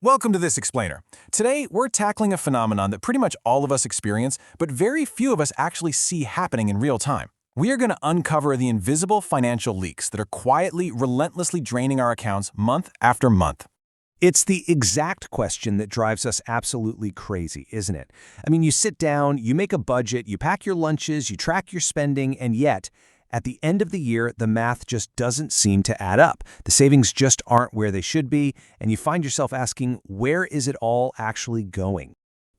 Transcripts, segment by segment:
Welcome to This Explainer. Today, we're tackling a phenomenon that pretty much all of us experience, but very few of us actually see happening in real time. We are going to uncover the invisible financial leaks that are quietly, relentlessly draining our accounts month after month. It's the exact question that drives us absolutely crazy, isn't it? I mean, you sit down, you make a budget, you pack your lunches, you track your spending, and yet, at the end of the year, the math just doesn't seem to add up. The savings just aren't where they should be, and you find yourself asking, where is it all actually going?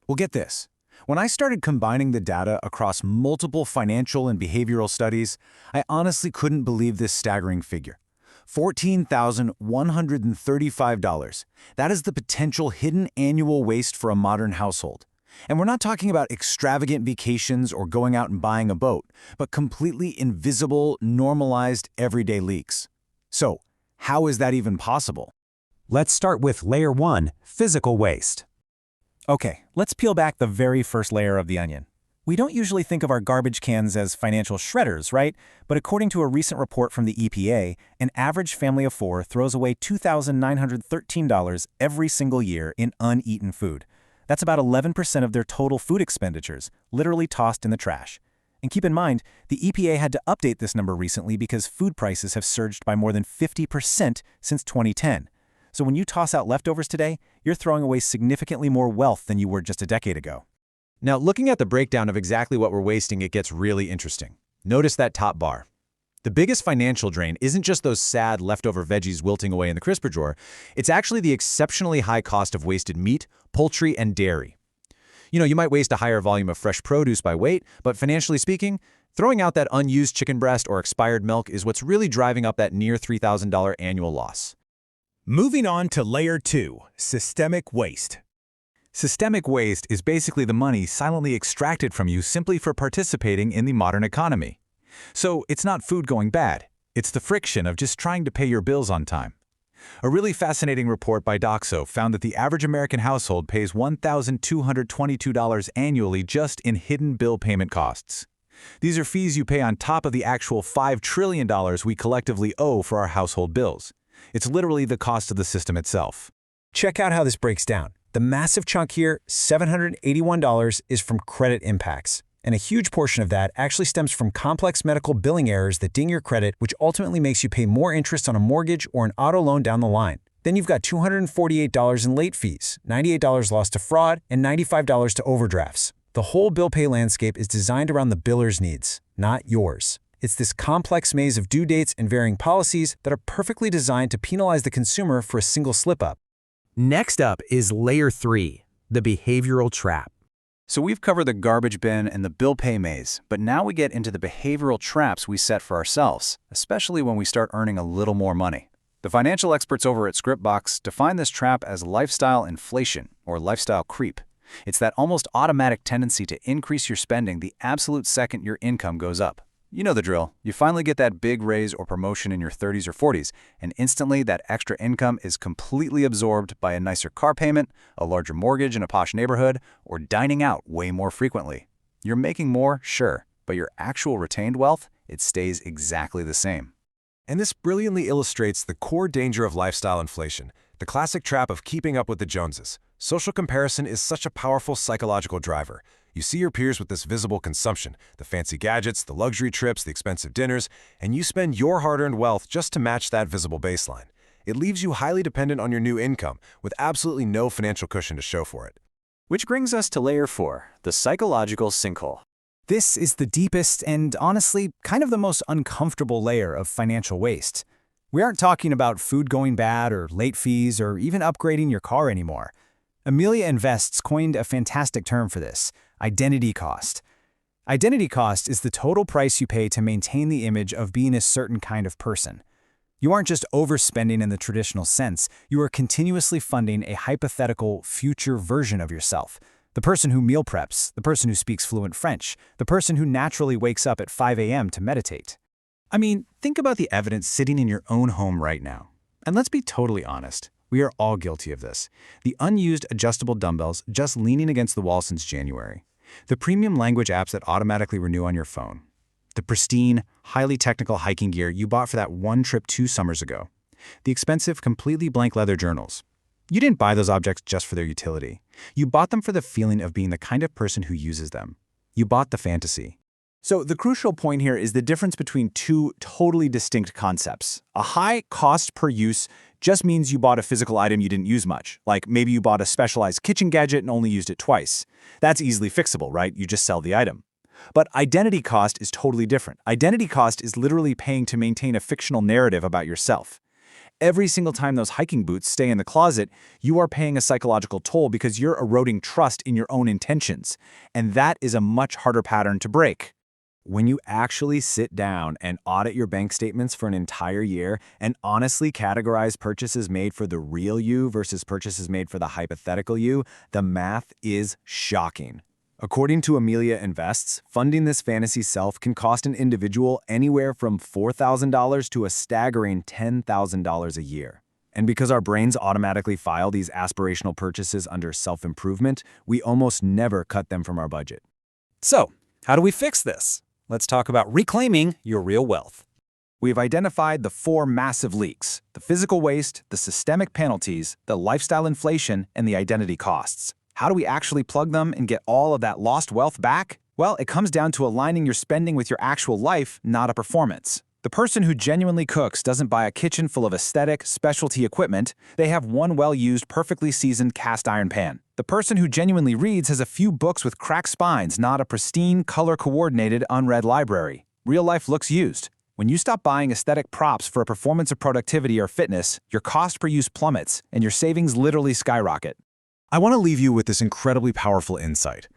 Well, get this. When I started combining the data across multiple financial and behavioral studies, I honestly couldn't believe this staggering figure. $14,135. That is the potential hidden annual waste for a modern household. And we're not talking about extravagant vacations or going out and buying a boat, but completely invisible, normalized, everyday leaks. So, how is that even possible? Let's start with Layer 1, physical waste. Okay, let's peel back the very first layer of the onion. We don't usually think of our garbage cans as financial shredders, right? But according to a recent report from the EPA, an average family of four throws away $2,913 every single year in uneaten food. That's about 11% of their total food expenditures, literally tossed in the trash. And keep in mind, the EPA had to update this number recently because food prices have surged by more than 50% since 2010. So when you toss out leftovers today, you're throwing away significantly more wealth than you were just a decade ago. Now, looking at the breakdown of exactly what we're wasting, it gets really interesting. Notice that top bar. The biggest financial drain isn't just those sad leftover veggies wilting away in the crisper drawer. It's actually the exceptionally high cost of wasted meat, poultry, and dairy. You might waste a higher volume of fresh produce by weight, but financially speaking, throwing out that unused chicken breast or expired milk is what's really driving up that near $3,000 annual loss. Moving on to Layer 2, systemic waste. Systemic waste is basically the money silently extracted from you simply for participating in the modern economy. So it's not food going bad, it's the friction of just trying to pay your bills on time. A really fascinating report by Doxo found that the average American household pays $1,222 annually just in hidden bill payment costs. These are fees you pay on top of the actual $5 trillion we collectively owe for our household bills. It's literally the cost of the system itself. Check out how this breaks down. The massive chunk here, $781, is from credit impacts. And a huge portion of that actually stems from complex medical billing errors that ding your credit, which ultimately makes you pay more interest on a mortgage or an auto loan down the line. Then you've got $248 in late fees, $98 lost to fraud, and $95 to overdrafts. The whole bill pay landscape is designed around the biller's needs, not yours. It's this complex maze of due dates and varying policies that are perfectly designed to penalize the consumer for a single slip-up. Next up is Layer 3, the behavioral trap. So we've covered the garbage bin and the bill pay maze, but now we get into the behavioral traps we set for ourselves, especially when we start earning a little more money. The financial experts over at Scriptbox define this trap as lifestyle inflation, or lifestyle creep. It's that almost automatic tendency to increase your spending the absolute second your income goes up. You know the drill. You finally get that big raise or promotion in your 30s or 40s, and instantly that extra income is completely absorbed by a nicer car payment, a larger mortgage in a posh neighborhood, or dining out way more frequently. You're making more, sure, but your actual retained wealth, it stays exactly the same. And this brilliantly illustrates the core danger of lifestyle inflation, the classic trap of keeping up with the Joneses. Social comparison is such a powerful psychological driver. You see your peers with this visible consumption, the fancy gadgets, the luxury trips, the expensive dinners, and you spend your hard-earned wealth just to match that visible baseline. It leaves you highly dependent on your new income, with absolutely no financial cushion to show for it. Which brings us to Layer 4, the psychological sinkhole. This is the deepest and, honestly, kind of the most uncomfortable layer of financial waste. We aren't talking about food going bad or late fees or even upgrading your car anymore. Amelia Invests coined a fantastic term for this: identity cost. Identity cost is the total price you pay to maintain the image of being a certain kind of person. You aren't just overspending in the traditional sense, you are continuously funding a hypothetical future version of yourself. The person who meal preps, the person who speaks fluent French, the person who naturally wakes up at 5 a.m. to meditate. I mean, think about the evidence sitting in your own home right now. And let's be totally honest. We are all guilty of this. The unused adjustable dumbbells just leaning against the wall since January. The premium language apps that automatically renew on your phone. The pristine, highly technical hiking gear you bought for that one trip 2 summers ago. The expensive, completely blank leather journals. You didn't buy those objects just for their utility. You bought them for the feeling of being the kind of person who uses them. You bought the fantasy. So the crucial point here is the difference between two totally distinct concepts. A high cost per use just means you bought a physical item you didn't use much, like maybe you bought a specialized kitchen gadget and only used it twice. That's easily fixable, right? You just sell the item. But identity cost is totally different. Identity cost is literally paying to maintain a fictional narrative about yourself. Every single time those hiking boots stay in the closet, you are paying a psychological toll because you're eroding trust in your own intentions. And that is a much harder pattern to break. When you actually sit down and audit your bank statements for an entire year and honestly categorize purchases made for the real you versus purchases made for the hypothetical you, the math is shocking. According to Amelia Invests, funding this fantasy self can cost an individual anywhere from $4,000 to a staggering $10,000 a year. And because our brains automatically file these aspirational purchases under self-improvement, we almost never cut them from our budget. So, how do we fix this? Let's talk about reclaiming your real wealth. We've identified the four massive leaks: the physical waste, the systemic penalties, the lifestyle inflation, and the identity costs. How do we actually plug them and get all of that lost wealth back? Well, it comes down to aligning your spending with your actual life, not a performance. The person who genuinely cooks doesn't buy a kitchen full of aesthetic, specialty equipment. They have one well-used, perfectly seasoned cast iron pan. The person who genuinely reads has a few books with cracked spines, not a pristine, color-coordinated, unread library. Real life looks used. When you stop buying aesthetic props for a performance of productivity or fitness, your cost per use plummets, and your savings literally skyrocket. I want to leave you with this incredibly powerful insight.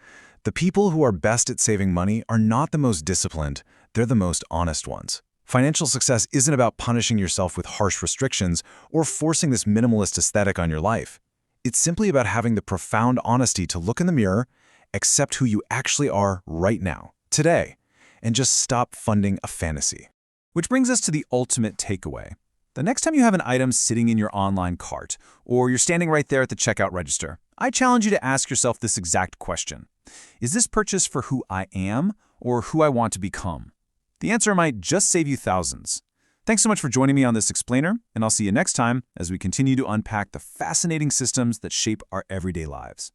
The people who are best at saving money are not the most disciplined, they're the most honest ones. Financial success isn't about punishing yourself with harsh restrictions or forcing this minimalist aesthetic on your life. It's simply about having the profound honesty to look in the mirror, accept who you actually are right now, today, and just stop funding a fantasy. Which brings us to the ultimate takeaway. The next time you have an item sitting in your online cart, or you're standing right there at the checkout register, I challenge you to ask yourself this exact question. Is this purchase for who I am or who I want to become? The answer might just save you thousands. Thanks so much for joining me on this explainer, and I'll see you next time as we continue to unpack the fascinating systems that shape our everyday lives.